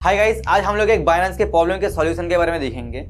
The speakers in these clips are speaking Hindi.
हाय गाइस, आज हम लोग एक बाइनेंस के प्रॉब्लम के सॉल्यूशन के बारे में देखेंगे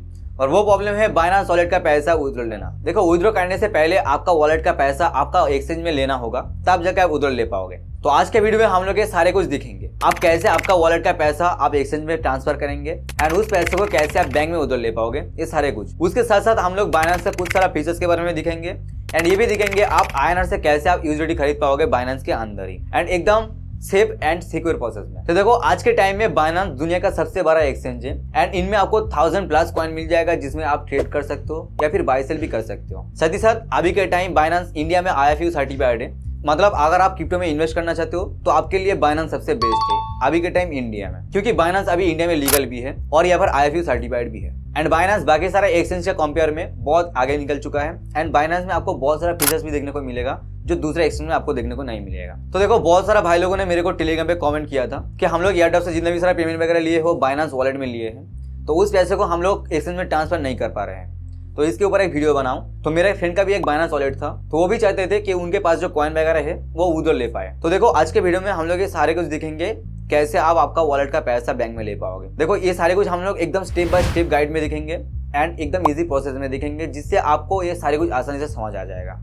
और वो प्रॉब्लम है बाइनेंस वॉलेट का पैसा विड्रॉ लेना। देखो, विड्रॉ करने से पहले आपका वॉलेट का पैसा आपका एक्सचेंज में लेना होगा, तब जाकर आप विड्रॉ ले पाओगे। तो आज के वीडियो में हम लोग ये सारे कुछ दिखेंगे, आप कैसे आपका वॉलेट का पैसा आप एक्सचेंज में ट्रांसफर करेंगे एंड उस पैसे को कैसे आप बैंक में विड्रॉ ले पाओगे, ये सारे कुछ। उसके साथ साथ हम लोग बाइनेंस से कुछ सारा फीचर्स के बारे में दिखेंगे एंड ये भी दिखेंगे आप INR से कैसे आप यूएसडी खरीद पाओगे बाइनेंस के अंदर ही एंड एकदम सेफ एंड सिक्योर प्रोसेस में। तो देखो, आज के टाइम में बाइनेंस दुनिया का सबसे बड़ा एक्सचेंज है एंड इनमें आपको 1000+ कॉइन मिल जाएगा, जिसमें आप ट्रेड कर सकते हो या फिर बाय सेल भी कर सकते हो। साथ ही साथ अभी के टाइम बाइनेंस इंडिया में IFU सर्टिफाइड है, मतलब अगर आप क्रिप्टो में इन्वेस्ट करना चाहते हो तो आपके लिए बाइनेंस सबसे बेस्ट है अभी के टाइम इंडिया में, क्योंकि बाइनेंस अभी इंडिया में लीगल भी है और यहाँ पर IFU सर्टिफाइड भी है एंड बाइनेंस बाकी सारे एक्सचेंज के कंपेयर में बहुत आगे निकल चुका है एंड बाइनेंस में आपको बहुत सारा फीचर्स भी देखने को मिलेगा जो दूसरे एक्सचेंज में आपको देखने को नहीं मिलेगा। तो देखो, बहुत सारा भाई लोगों ने मेरे को टेलीग्राम पे कमेंट किया था कि हम लोग एयरटेल से जितने भी सारा पेमेंट वगैरह लिए हो बाइनेंस वॉलेट में लिए हैं, तो उस पैसे को हम लोग एक्सचेंज में ट्रांसफर नहीं कर पा रहे हैं, तो इसके ऊपर एक वीडियो बनाऊं। तो मेरे फ्रेंड का भी एक बाइनेंस वॉलेट था, तो वो भी चाहते थे कि उनके पास जो कॉइन वगैरह है वो विड्रॉ ले पाए। तो देखो, आज के वीडियो में हम लोग ये सारे कुछ दिखेंगे कैसे आप आपका वॉलेट का पैसा बैंक में ले पाओगे। देखो, ये सारे कुछ हम लोग एकदम स्टेप बाय स्टेप गाइड में दिखेंगे एंड एकदम इजी प्रोसेस में दिखेंगे, जिससे आपको ये सारे कुछ आसानी से समझ आ जाएगा।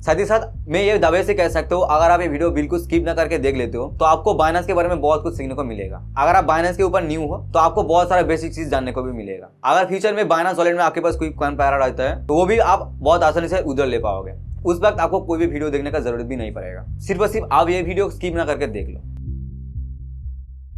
साथ ही साथ मैं ये दावे से कह सकता हूँ, अगर आप ये वीडियो बिल्कुल स्किप ना करके देख लेते हो तो आपको बाइनेंस के बारे में बहुत कुछ सीखने को मिलेगा। अगर आप बाइनेंस के ऊपर न्यू हो तो आपको बहुत सारा बेसिक चीज जानने को भी मिलेगा। अगर फ्यूचर में बाइनेंस वॉलेट में आपके पास कोई कॉइन पैरा रहता है तो वो भी आप बहुत आसानी से विड्रॉ ले पाओगे। उस वक्त आपको कोई भी वीडियो देखने का जरूरत भी नहीं पड़ेगा, सिर्फ और सिर्फ आप ये वीडियो स्किप ना करके देख लो।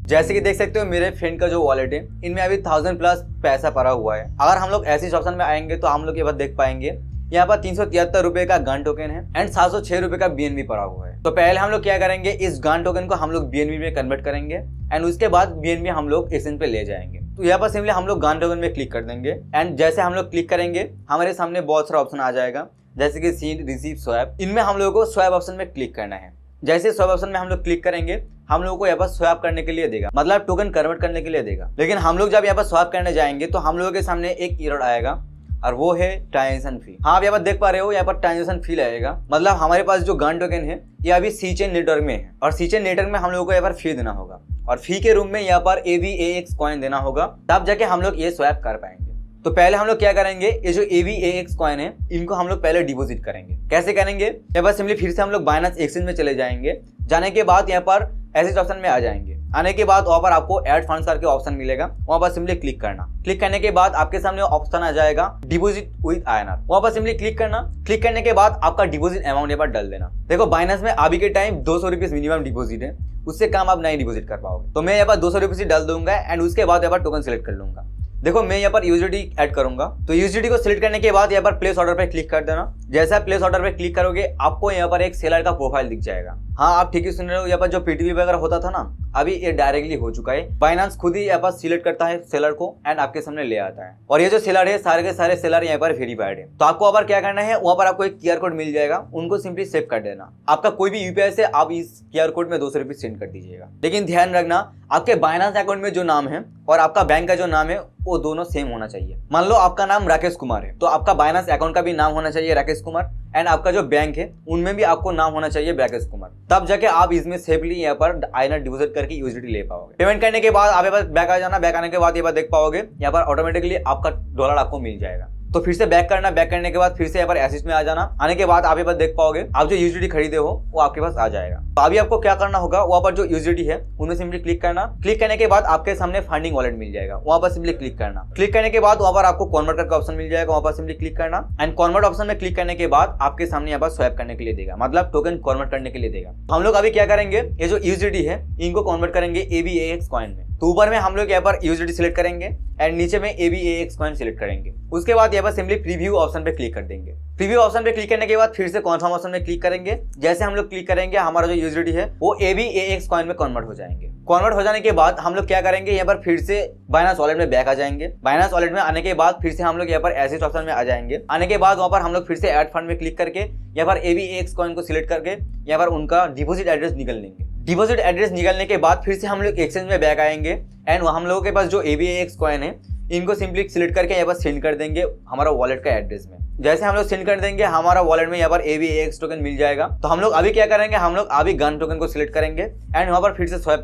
जैसे कि देख सकते हो, मेरे फ्रेंड का जो वॉलेट है इनमें अभी 1000+ पैसा पड़ा हुआ है। अगर हम लोग ऐसे ऑप्शन में आएंगे तो हम लोग ये बात देख पाएंगे, यहाँ पर 373 रुपए का गन टोकन है एंड 706 रुपए का BNB पड़ा हुआ है। तो पहले हम लोग क्या करेंगे, इस गन टोकन को हम लोग BNB में कन्वर्ट करेंगे एंड उसके बाद BNB हम लोग एक्सचेंज पे ले जाएंगे। तो यहाँ पर सिंपली हम लोग गन टोकन में क्लिक कर देंगे एंड जैसे हम लोग क्लिक करेंगे हमारे सामने बहुत सारा ऑप्शन आ जाएगा, जैसे कि सीड, रिसीव, स्वैप। इनमें हम लोगों को स्वैप ऑप्शन में क्लिक करना है। जैसे स्वैप ऑप्शन में हम लोग क्लिक करेंगे, हम लोगों को यहाँ पर स्वैप करने के लिए देगा, मतलब टोकन कन्वर्ट करने के लिए देगा। लेकिन हम लोग जब यहाँ पर स्वैप करने जाएंगे तो हम लोगों के सामने एक एरर आएगा और वो है ट्रांजैक्शन फी। हाँ, आप यहाँ पर देख पा रहे हो, यहाँ पर ट्रांजैक्शन फी लगेगा। मतलब हमारे पास जो गन टोकन है ये अभी C-chain नेटवर्क में है और C-chain नेटवर्क में हम लोगों को यहाँ पर फी देना होगा और फी के रूप में यहाँ पर AVAX कॉइन देना होगा, तब जाके हम लोग ये स्वैप कर पाएंगे। तो पहले हम लोग क्या करेंगे, ये जो AVAX कॉइन है इनको हम लोग पहले डिपॉजिट करेंगे। कैसे करेंगे, यहाँ पर सिंपली फिर से हम लोग बाइनेंस एक्सचेंज में चले जाएंगे। जाने के बाद यहाँ पर ऐसे ऑप्शन में आ जाएंगे। आने के बाद वहाँ पर आपको ऐड फंड्स करके ऑप्शन मिलेगा, वहाँ पर सिंपली क्लिक करना। क्लिक करने के बाद आपके सामने ऑप्शन आ जाएगा डिपॉजिट विद INR, वहाँ पर सिंपली क्लिक करना। क्लिक करने के बाद आपका डिपॉजिट अमाउंट यहाँ पर डाल देना। देखो, बाइनेंस में अभी के टाइम 200 रुपीज मिनिमम डिपॉजिट है, उससे कम आप नहीं डिपॉजिट कर पाओगे। तो मैं यहाँ पर 200 रुपीज डाल दूंगा एंड उसके बाद यहाँ पर टोकन सिलेक्ट कर लूंगा। देखो, मैं यहाँ पर USDT ऐड करूंगा, तो USDT को सिलेक्ट करने के बाद यहाँ पर प्लेस ऑर्डर पे क्लिक कर देना। जैसा प्लेस ऑर्डर पे क्लिक करोगे आपको यहाँ पर एक सेलर का प्रोफाइल दिख जाएगा। हाँ, आप ठीक ही सुन रहे हो, यहाँ पर जो PTP वगैरह होता था ना, अभी ये डायरेक्टली हो चुका है। बाइनेंस खुद ही यहाँ पर सिलेक्ट करता है सेलर को एंड आपके सामने ले आता है और ये जो सेलर है सारे के सारे सेलर यहाँ पर वेरीफाइड है। तो आपको वहाँ पर क्या करना है, वहाँ पर आपको एक QR कोड मिल जाएगा, उनको सिंपली सेव कर देना। आपका कोई भी UPI से आप इस QR कोड में 200 रुपीज सेंड कर दीजिएगा। लेकिन ध्यान रखना, आपके बाइनेंस अकाउंट में जो नाम है और आपका बैंक का जो नाम है वो दोनों सेम होना चाहिए। मान लो आपका नाम राकेश कुमार है, तो आपका बाइनेंस अकाउंट का भी नाम होना चाहिए राकेश कुमार एंड आपका जो बैंक है उनमें भी आपको नाम होना चाहिए राकेश कुमार, तब जाके आप इसमें सेफली यहाँ पर INR डिपॉजिट करके USDT ले पाओगे। पेमेंट करने के बाद आप बैक आ जाना। बैक आने के बाद ये बात देख पाओगे, यहाँ पर ऑटोमेटिकली आपका डॉलर आपको मिल जाएगा। तो फिर से बैक करना, बैक करने के बाद फिर से यहाँ पर असिस्ट में आ जाना। आने के बाद आप ये बात देख पाओगे, आप जो USDT खरीदे हो वो आपके पास आ जाएगा। तो अभी आपको क्या करना होगा, वहाँ पर जो USDT है उनमें सिंपली क्लिक करना। क्लिक करने के बाद आपके सामने फंडिंग वॉलेट मिल जाएगा, वहाँ पर सिंपली क्लिक करना। क्लिक करने के बाद वहाँ पर आपको कन्वर्ट करके ऑप्शन मिल जाएगा, वहाँ पर सिंपली क्लिक करना एंड कन्वर्ट ऑप्शन में क्लिक करने के बाद आपके सामने यहाँ पर स्वैप करने के लिए देगा, मतलब टोकन कन्वर्ट करने के लिए देगा। हम लोग अभी क्या करेंगे, ये जो USDT है इनको कन्वर्ट करेंगे AVAX कॉइन में। तो ऊपर में हम लोग यहाँ पर USDT सिलेक्ट करेंगे एंड नीचे में AVAX कॉइन सिलेक्ट करेंगे। उसके बाद यहाँ पर सिंपली प्रीव्यू ऑप्शन पे क्लिक कर देंगे। प्रीव्यू ऑप्शन पे क्लिक करने के बाद फिर से कन्फर्म ऑप्शन में क्लिक करेंगे। जैसे हम लोग क्लिक करेंगे, हमारा जो USDT है वो AVAX कॉइन में कन्वर्ट हो जाएंगे। कन्वर्ट हो जाने के बाद हम लोग क्या करेंगे, यहाँ पर फिर से बाइनेंस वॉलेट में बैक आ जाएंगे। बाइनेंस वॉलेट में आने के बाद फिर से हम लोग यहाँ पर एसेट ऑप्शन में आ जाएंगे। आने के बाद वहाँ पर हम लोग फिर से ऐड फंड में क्लिक करके यहाँ पर AVAX कॉइन को सिलेक्ट करके यहाँ पर उनका डिपॉजिट एड्रेस निकल लेंगे। डिपॉजिट एड्रेस निकलने के बाद फिर से हम लोग एक्सचेंज में बैक आएंगे एंड हम लोगों के पास जो AVAX कॉइन है इनको सिंपली सिलेक्ट करके यहाँ पर सेंड कर देंगे हमारा वॉलेट का एड्रेस में। जैसे हम लोग सेंड कर देंगे हमारा वॉलेट में यहाँ पर AVAX टोकन मिल जाएगा। तो हम लोग अभी क्या करेंगे, हम लोग अभी गन टोकन को सिलेक्ट करेंगे एंड वहाँ पर फिर से स्वैप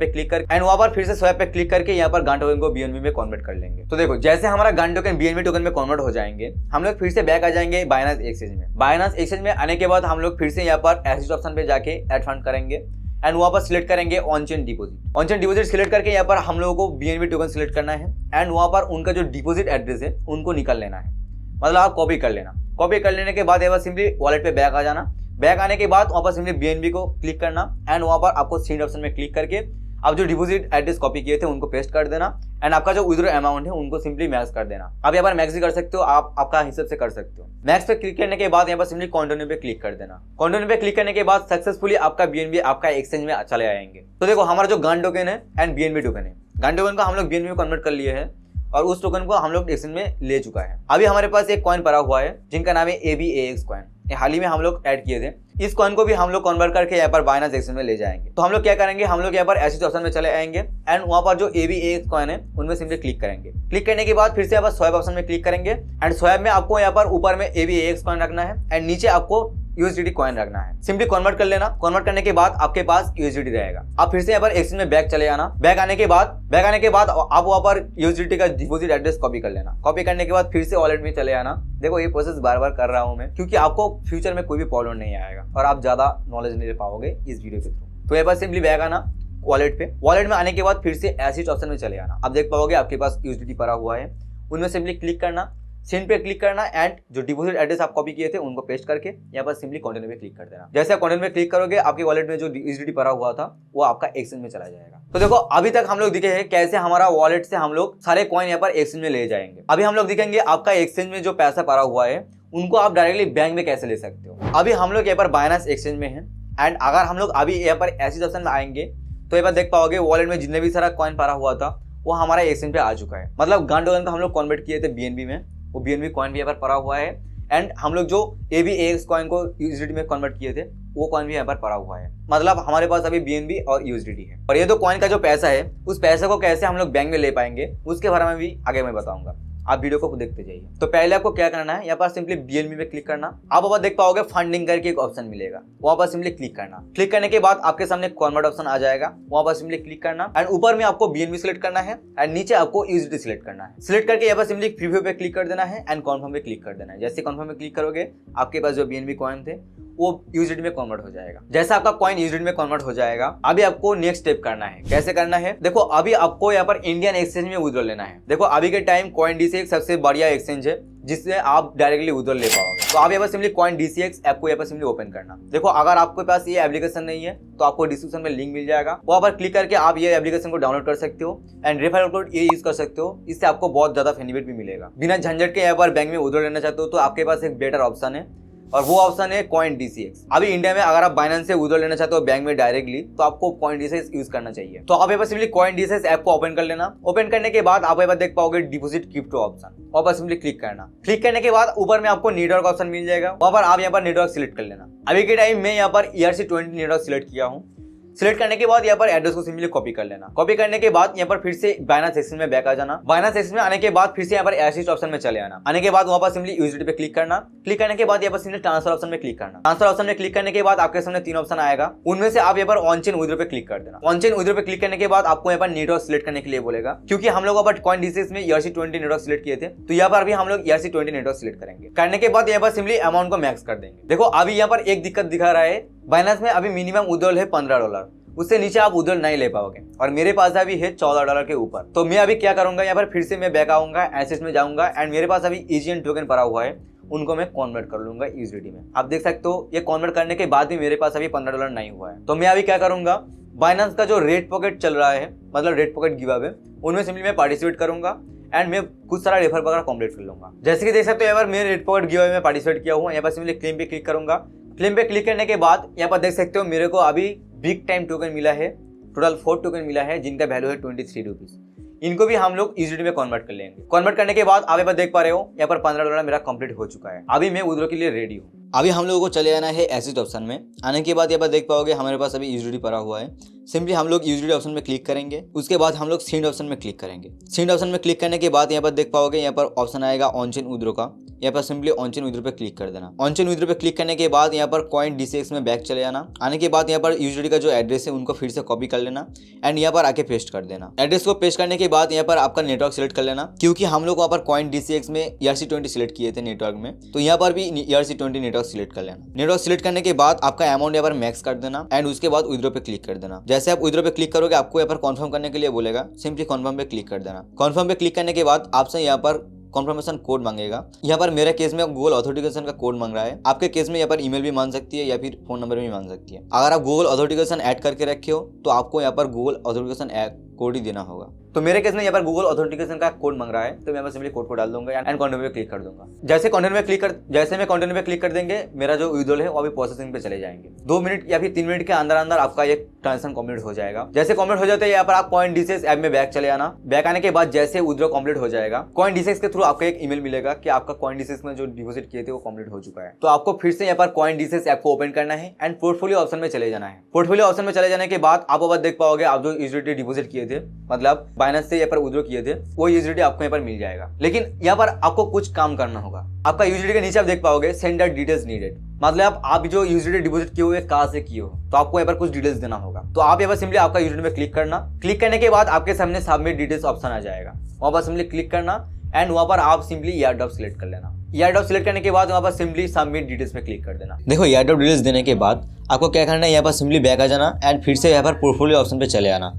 पे क्लिक करके यहाँ पर गन टोकन को BNB में कन्वर्ट कर लेंगे। तो देखो जैसे हमारा गन टोकन BNB टोकन में कन्वर्ट हो जाएंगे, हम लोग फिर से बैक आ जाएंगे बाइनेंस एक्सचेंज में। बाइनेंस एक्सचेंज में आने के बाद हम लोग फिर से यहाँ पर एसेट ऑप्शन पे जाके ऐड फंड करेंगे एंड वहाँ पर सिलेक्ट करेंगे on chain deposit. On chain deposit select करके यहाँ पर हम लोगों को BNB टोकन सिलेक्ट करना है एंड वहाँ पर उनका जो डिपॉजिट एड्रेस है उनको निकाल लेना है, मतलब आप कॉपी कर लेना। कॉपी कर लेने के बाद यहाँ पर सिंपली वॉलेट पे बैक आ जाना। बैक आने के बाद वहाँ पर सिंपली BNB को क्लिक करना एंड वहाँ पर आपको सेंड ऑप्शन में क्लिक करके आप जो डिपॉजिट एड्रेस कॉपी किए थे उनको पेस्ट कर देना एंड आपका जो विड्रॉ अमाउंट है उनको सिंपली मैक्स कर देना। आप यहाँ पर मैक्स भी कर सकते हो, आप आपका हिसाब से कर सकते हो। मैक्स पे क्लिक करने के बाद यहाँ पर सिंपली कंटिन्यू पे क्लिक कर देना। कंटिन्यू पे क्लिक करने के बाद सक्सेसफुली आपका BNB आपका एक्सचेंज में चले आएंगे। तो देखो हमारा जो गन टोकन है एंड BNB टोकन है, गन टोकन को हम लोग BNB में कन्वर्ट कर लिए हैं और उस टोकन को हम लोग एक्सचेंज में ले चुका है। अभी हमारे पास एक कॉइन पड़ा हुआ है जिनका नाम है AVAX कॉइन। ये हाल ही में हम लोग ऐड किए थे। इस कॉइन को भी हम लोग कन्वर्ट करके यहाँ पर बाइनेंस एक्सचेंज में ले जाएंगे। तो हम लोग क्या करेंगे, हम लोग यहाँ पर एसेट ऑप्शन में चले आएंगे एंड वहाँ पर जो AVAX कॉइन है उनमें सिंपली क्लिक करेंगे। क्लिक करने के बाद फिर से यहाँ पर स्वैप ऑप्शन में क्लिक करेंगे एंड स्वैप में आपको यहाँ पर ऊपर में AVAX कॉइन रखना है एंड नीचे आपको USDT कॉइन रखना है। सिंपली कन्वर्ट कर लेना। कन्वर्ट करने के बाद आपके पास USDT रहेगा। आप फिर से यहाँ पर एक्सचेंज में बैक चले आना। बैक आने के बाद आप वहाँ पर USDT का डिपॉजिट एड्रेस कॉपी कर लेना। कॉपी करने के बाद फिर से वॉलेट में चले आना। देखो ये प्रोसेस बार बार कर रहा हूँ मैं क्योंकि आपको फ्यूचर में कोई भी प्रॉब्लम नहीं आएगा और आप ज्यादा नॉलेज नहीं ले पाओगे इस वीडियो के थ्रू। तो यहाँ पर सिंपली बैक आना वॉलेट पे। वॉलेट में आने के बाद फिर से एसेट ऑप्शन में चले आना। आप देख पाओगे आपके पास USDT पड़ा हुआ है, उनमें सिंपली क्लिक करना, सेंड पे क्लिक करना एंड जो डिपॉजिट एड्रेस आप कॉपी किए थे उनको पेस्ट करके यहाँ पर सिंपली कंटिन्यू पे क्लिक कर देना। जैसे आप कंटिन्यू पे क्लिक करोगे आपके वॉलेट में जो USDT पड़ा हुआ था वो आपका एक्सचेंज में चला जाएगा। तो देखो अभी तक हम लोग दिखे हैं कैसे हमारा वॉलेट से हम लोग सारे कॉइन यहाँ पर एक्सचेंज में ले जाएंगे। अभी हम लोग दिखेंगे आपका एक्सचेंज में जो पैसा पड़ा हुआ है उनको आप डायरेक्टली बैंक में कैसे ले सकते हो। अभी हम लोग यहाँ पर बाइनेंस एक्सचेंज में है एंड अगर हम लोग अभी यहाँ पर एसेट ऑप्शन में आएंगे तो यहाँ पर देख पाओगे वॉलेट में जितने भी सारा कॉइन पड़ा हुआ था वो हमारा एक्सचेंज पे आ चुका है। मतलब गन टोकन को हम लोग कन्वर्ट किए थे BNB में, वो BNB कॉइन भी यहाँ पर पड़ा हुआ है एंड हम लोग जो AVAX कॉइन को USDT में कन्वर्ट किए थे वो कॉइन भी यहाँ पर पड़ा हुआ है। मतलब हमारे पास अभी BNB और USDT है। और ये तो कॉइन का जो पैसा है उस पैसे को कैसे हम लोग बैंक में ले पाएंगे उसके बारे में भी आगे मैं बताऊंगा। आप वीडियो को देखते जाइए। तो पहले आपको क्या करना है, यहाँ पर सिंपली BNB पे क्लिक करना। आप वहाँ देख पाओगे फंडिंग करके एक ऑप्शन मिलेगा, वहाँ पर सिंपली क्लिक करना। क्लिक करने के बाद आपके सामने कन्वर्ट ऑप्शन आ जाएगा, वहाँ पर सिंपली क्लिक करना एंड ऊपर में आपको BNB सिलेक्ट करना है एंड नीचे आपको USDT सिलेक्ट करना है। सिलेक्ट करके यहाँ पर सिंपली प्रीव्यू पे क्लिक कर देना है एंड कन्फर्म पे क्लिक कर देना है। जैसे कन्फर्म पे क्लिक करोगे आपके पास जो BNB कॉइन थे वो USDT में कन्वर्ट हो जाएगा। जैसा आपका कॉइन USDT में कन्वर्ट हो जाएगा अभी आपको नेक्स्ट स्टेप करना है। कैसे करना है, देखो अभी आपको यहाँ पर इंडियन एक्सचेंज में विड्रॉ लेना है। देखो अभी के टाइम CoinDCX सबसे बढ़िया एक्सचेंज है जिससे आप डायरेक्टली विड्रॉ ले पाओगे। तो आप यहाँ पर सिंपली CoinDCX ऐप को यहाँ पर सिंपली ओपन करना। देखो अगर आपके पास ये एप्लीकेशन नहीं है तो आपको डिस्क्रिप्शन में लिंक मिल जाएगा, वहाँ पर क्लिक करके आप ये एप्लीकेशन को डाउनलोड कर सकते हो एंड रेफरल कोड ये यूज कर सकते हो। इससे आपको बहुत ज्यादा बेनिफिट भी मिलेगा। बिना झंझट के यहाँ पर बैंक में विड्रॉ लेना चाहते हो तो आपके पास एक बेटर ऑप्शन है और वो ऑप्शन है CoinDCX। अभी इंडिया में अगर आप बाइनेंस से विड्रॉ लेना चाहते हो बैंक में डायरेक्टली तो आपको CoinDCX यूज करना चाहिए। तो आप यहाँ पर सिंपली CoinDCX ऐप को ओपन कर लेना। ओपन करने के बाद आप यहाँ पर देख पाओगे डिपॉजिट क्रिप्टो ऑप्शन, वहाँ पर सिंपली क्लिक करना। क्लिक करने के बाद ऊपर में आपको नेटवर्क ऑप्शन मिल जाएगा, वहाँ पर आप यहाँ पर नेटवर्क सिलेक्ट कर लेना। अभी के टाइम में यहाँ पर ERC20 नेटवर्क सिलेक्ट किया हूँ। सिलेक्ट करने के बाद यहाँ पर एड्रेस को सिंपली कॉपी कर लेना। कॉपी करने के बाद यहाँ पर फिर से बाइनेंस एक्सचेंज में बैक आ जाना। बाइनेंस एक्सचेंज में आने के बाद फिर से यहाँ पर एसेट ऑप्शन में चले आना। आने के बाद वहाँ पर सिंपली USDT पे क्लिक करना। क्लिक करने के बाद यहाँ पर सिंपली ट्रांसफर ऑप्शन में क्लिक करना। ट्रांसफर ऑप्शन में क्लिक करने के बाद आपके सामने 3 ऑप्शन आएगा, उनमें से आप यहाँ पर ऑन चेन विड्रॉ पे क्लिक कर देना। ऑन चेन विड्रॉ पे क्लिक करने के बाद आपको यहाँ पर नेटवर्क सिलेक्ट करने के लिए बोलेगा, क्योंकि हम लोग अब CoinDCX में ERC20 नेटवर्क सिलेक्ट किए थे तो यहाँ पर भी हम लोग ERC20 नेटवर्क सिलेक्ट करेंगे। करने के बाद यहाँ पर सिंपली अमाउंट को मैक्स कर देंगे। देखो अभी यहाँ पर एक दिक्कत दिखा रहा है, बाइनेंस में अभी मिनिमम विड्रॉल है $15, उससे नीचे आप विड्रॉल नहीं ले पाओगे और मेरे पास अभी है $14 के ऊपर। तो मैं अभी क्या करूंगा, यहाँ पर फिर से मैं बैक आऊंगा, एसेट्स में जाऊंगा एंड मेरे पास अभी EGN टोकन पड़ा हुआ है, उनको मैं कन्वर्ट कर लूंगा USDT में। आप देख सकते हो ये कन्वर्ट करने के बाद भी मेरे पास अभी $15 नहीं हुआ है। तो मैं अभी क्या करूंगा, बाइनेंस का जो रेड पॉकेट चल रहा है, मतलब रेड पॉकेट गिव अवे, उनमें सिंपली मैं पार्टिसिपेट करूंगा एंड मैं कुछ सारा रेफर वगैरह कंप्लीट कर लूंगा। जैसे कि देख सकते हो यहाँ पर मैं रेड पॉकेट गिव अवे में पार्टिसिपेट किया हुआ। यहाँ पर सिंपली क्लेम पे क्लिक करूंगा। क्लेम पे क्लिक करने के बाद यहाँ पर देख सकते हो मेरे को अभी बिग टाइम टोकन मिला है, टोटल 4 टोकन मिला है जिनका वैल्यू है 23 रुपीज। इनको भी हम लोग USDT में कन्वर्ट कर लेंगे। कन्वर्ट करने के बाद आप यहाँ पर देख पा रहे हो यहाँ पर $15 मेरा कंप्लीट हो चुका है। अभी मैं विड्रॉ के लिए रेडी हूँ। अभी हम लोगों को चले आना है एसिड ऑप्शन में। आने के बाद यहाँ पर देख पाओगे हमारे पास अभी यूजिडी पड़ा हुआ है। सिंपली हम लोग यूजिडी ऑप्शन में क्लिक करेंगे। उसके बाद हम लोग सेंड ऑप्शन में क्लिक करेंगे। सेंड ऑप्शन में क्लिक करने के बाद यहाँ पर देख पाओगे यहाँ पर ऑप्शन आएगा ऑन चेन विथड्रॉ का। यहाँ पर सिंपली ऑन चेन विथड्रॉ पे क्लिक कर देना। ऑन चेन विथड्रॉ पे क्लिक करने के बाद यहाँ पर कॉइन DCX में बैक चले जाना। आने के बाद यहाँ पर यूजिडी का जो एड्रेस है उनको फिर से कॉपी कर लेना एंड यहाँ पर आके पेस्ट कर देना। एड्रेस को पेस्ट करने के बाद यहाँ पर आपका नेटवर्क सिलेक्ट कर लेना, क्योंकि हम लोग वहाँ पर कॉइन DCX में ERC20 सिलेक्ट किए थे नेटवर्क में, तो यहाँ पर भी ERC20 नेटवर्क सिलेक्ट कर लेना। नेटवर्क सिलेक्ट करने के बाद आपका अमाउंट यहाँ पर मैक्स कर देना एंड उसके बाद विथड्रॉ पे क्लिक कर देना। जैसे आप विथड्रॉ पे क्लिक करोगे आपको यहाँ पर कॉन्फर्म करने के लिए बोलेगा, सिंपली कॉन्फर्म पे क्लिक कर देना। कॉन्फर्म पे क्लिक करने के बाद आपसे यहाँ पर कॉन्फर्मेशन कोड मांगेगा। यहाँ पर मेरे केस में गूगल ऑथेंटिकेशन का कोड मांग रहा है। आपके केस में यहाँ पर ईमेल भी मांग सकती है या फिर फोन नंबर भी मांग सकती है। अगर आप गूगल ऑथेंटिकेशन ऐड करके रखे हो तो आपको यहाँ पर गूगल ऑथेंटिकेशन कोड ही देना होगा। तो मेरे केस में यहाँ पर गूगल ऑथेंटिकेशन का कोड मांग रहा है, तो मैं यहाँ पर सिंपली कोड को डाल दूंगा एंड कंटिन्यू पे क्लिक कर दूंगा। जैसे मैं कंटिन्यू पे क्लिक कर देंगे, मेरा जो विड्रॉल है वो अभी प्रोसेसिंग पे चले जाएंगे। 2 मिनट या फिर 3 मिनट के अंदर अंदर आपका ये ट्रांजेक्शन कंप्लीट हो जाएगा। जैसे कंप्लीट हो जाता है यहाँ पर आप कॉइन DCX ऐप में बैक चले आना। बैक आने के बाद जैसे विड्रॉ कंप्लीट हो जाएगा, कॉइन DCX के थ्रू आपको एक ईमेल मिलेगा कि आपका कॉइन DCX में जो डिपॉजिट किए थे वो कंप्लीट हो चुका है। तो आपको फिर से यहाँ पर कॉइन DCX ऐप को ओपन करना है एंड पोर्टफोलियो ऑप्शन में चले जाना है। पोर्टफोलियो ऑप्शन में चले जाने के बाद आप देख पाओगे आप जो यूजिडी डिपॉजिट किए थे, मतलब बाइनेंस से यहाँ पर विड्रॉ किए थे, वो यूजिडी आपको यहाँ पर मिल जाएगा। लेकिन यहाँ पर आपको कुछ काम करना होगा। आपका यूजिडी के नीचे आप देख पाओगे सेंडर डिटेल्स नीडेड, मतलब आप जो यूजिडी डिपॉजिट किए हुए कहाँ से किए हो, तो आपको यहाँ पर कुछ डिटेल्स देना होगा। तो आप यहाँ पर सिंपली आपका यूजिडी में क्लिक करना। क्लिक करने के बाद आपके सामने सबमिट डिटेल्स ऑप्शन आ जाएगा, वहाँ पर सिंपली क्लिक करना एंड वहाँ पर आप सिंपली एयरड्रॉप सिलेक्ट कर लेना। एयरड्रॉप सिलेक्ट करने के बाद वहाँ पर सिंपली सबमिट डिटेल्स पे क्लिक कर देना। देखो एयरड्रॉप डिटेल्स देने के बाद आपको क्या करना है, यहाँ पर सिंपली बैक आ जाना एंड फिर से यहाँ पर पोर्टफोलियो ऑप्शन पे चले आना।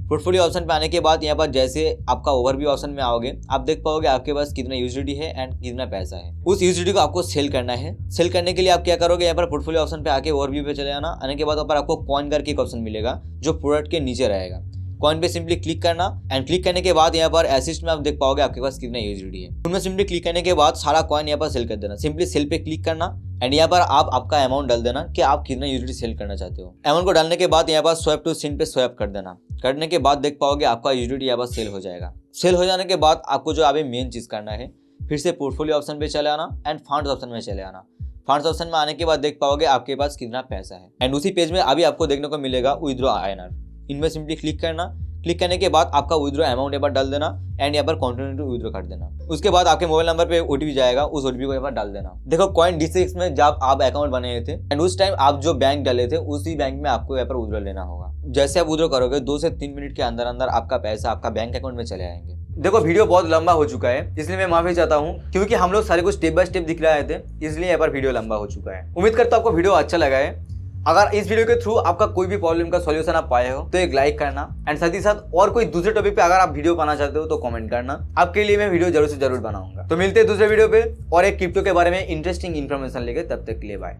पोर्टफोलियो ऑप्शन पे आने के बाद यहाँ पर जैसे आपका ओवरव्यू ऑप्शन में आओगे, आप देख पाओगे आपके पास कितना यूजिडी है एंड कितना पैसा है। उस यूजिडी को आपको सेल करना है। सेल करने के लिए आप क्या करोगे, यहाँ पर पोर्टफोलियो ऑप्शन पे आके ओवरव्यू पे चले आना। आने के बाद वहाँ पर आपको कॉइन करके एक ऑप्शन मिलेगा जो प्रोडक्ट के नीचे रहेगा। कॉइन पे सिंपली क्लिक करना एंड क्लिक करने के बाद यहाँ पर असिस्ट में आप देख पाओगे आपके पास कितना यूजिडी है। उनमें सिंपली क्लिक करने के बाद सारा कॉइन यहाँ पर सेल कर देना। सिंपली सेल पे क्लिक करना एंड यहाँ पर आप आपका अमाउंट डाल देना कि आप कितना यूजिडी सेल करना चाहते हो। अमाउंट को डालने के बाद यहाँ पर स्वैप टू सेंड पे स्वैप कर देना। करने के बाद देख पाओगे आपका यूजिडी यहाँ पर सेल हो जाएगा। सेल हो जाने के बाद आपको जो अभी मेन चीज करना है, फिर से पोर्टफोलियो ऑप्शन पे चले आना एंड फंड्स ऑप्शन में चले आना। फंड्स ऑप्शन में आने के बाद देख पाओगे आपके पास कितना पैसा है एंड उसी पेज में अभी आपको देखने को मिलेगा विड्रॉ INR। इनमें सिंपली क्लिक करना। क्लिक करने के बाद आपका विड्रॉ अमाउंट यहाँ पर डाल देना एंड यहाँ पर कंटिन्यू टू विड्रॉ कर देना। उसके बाद आपके मोबाइल नंबर पे OTP जाएगा, उस OTP को यहाँ पर डाल देना। देखो कॉइन DCX में जब आप अकाउंट बनाए थे एंड उस टाइम आप जो बैंक डाले थे उसी बैंक में आपको यहाँ पर विड्रॉ लेना होगा। जैसे आप विड्रॉ करोगे 2 से 3 मिनट के अंदर अंदर आपका पैसा आपका बैंक अकाउंट में चले आएंगे। देखो वीडियो बहुत लंबा हो चुका है, इसलिए मैं माफी चाहता हूँ, क्योंकि हम लोग सारे कुछ स्टेप बाय स्टेप दिख रहे थे, इसलिए यहाँ पर वीडियो लंबा हो चुका है। उम्मीद करता हूँ आपको वीडियो अच्छा लगा है। अगर इस वीडियो के थ्रू आपका कोई भी प्रॉब्लम का सॉल्यूशन आप पाए हो तो एक लाइक करना एंड साथ ही साथ और कोई दूसरे टॉपिक पे अगर आप वीडियो पाना चाहते हो तो कमेंट करना। आपके लिए मैं वीडियो जरूर से जरूर बनाऊंगा। तो मिलते हैं दूसरे वीडियो पे और एक क्रिप्टो के बारे में इंटरेस्टिंग इन्फॉर्मेशन लेके, तब तक के लिए बाय।